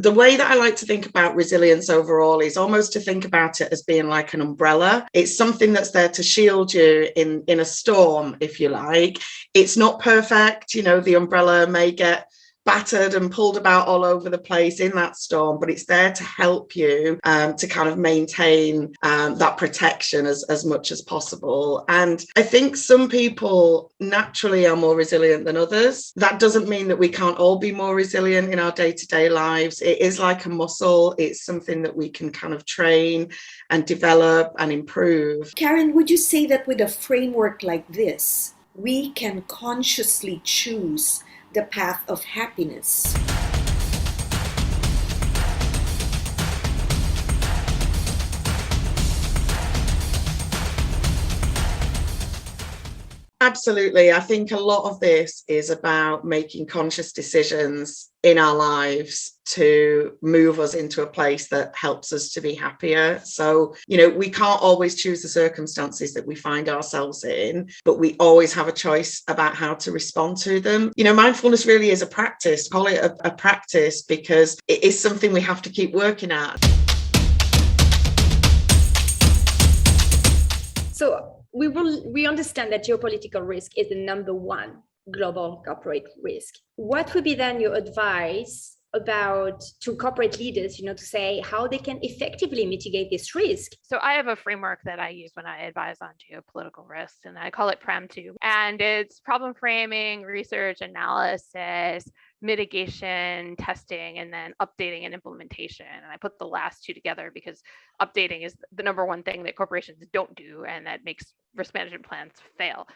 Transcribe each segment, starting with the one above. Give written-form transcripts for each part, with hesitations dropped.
The way that I like to think about resilience overall is almost to think about it as being like an umbrella. It's something that's there to shield you in a storm, if you like. It's not perfect. You know, the umbrella may get battered and pulled about all over the place in that storm, but it's there to help you to kind of maintain that protection as much as possible. And I think some people naturally are more resilient than others. That doesn't mean that we can't all be more resilient in our day-to-day lives. It is like a muscle. It's something that we can kind of train and develop and improve. Karen, would you say that with a framework like this, we can consciously choose the path of happiness? Absolutely. I think a lot of this is about making conscious decisions in our lives to move us into a place that helps us to be happier. So, you know, we can't always choose the circumstances that we find ourselves in, but we always have a choice about how to respond to them. You know, mindfulness really is a practice. Call it a practice because it is something we have to keep working at. So we understand that geopolitical risk is the number one global corporate risk. What would be then your advice to corporate leaders, to say how they can effectively mitigate this risk? So I have a framework that I use when I advise on geopolitical risks, and I call it PRAM2. And it's problem framing, research, analysis, mitigation, testing, and then updating and implementation. And I put the last two together because updating is the number one thing that corporations don't do, and that makes risk management plans fail.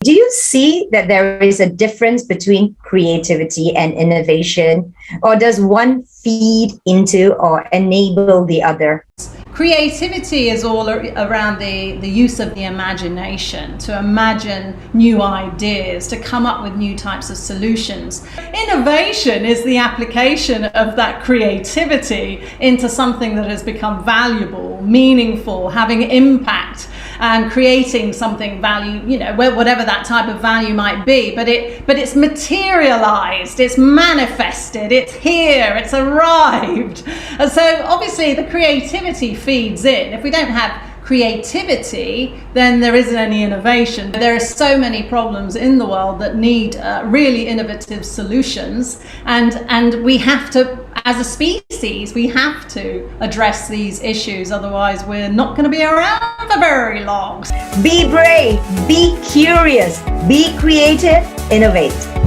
Do you see that there is a difference between creativity and innovation, or does one feed into or enable the other? Creativity is all around the use of the imagination, to imagine new ideas, to come up with new types of solutions. Innovation is the application of that creativity into something that has become valuable, meaningful, having impact, and creating something value, whatever that type of value might be. But it's materialized, it's manifested, it's here, it's arrived. And so obviously the creativity feeds in. If we don't have creativity, then there isn't any innovation. There are so many problems in the world that need really innovative solutions, and we have to, as a species, we have to address these issues, otherwise we're not going to be around for very long. Be brave, be curious, be creative, innovate.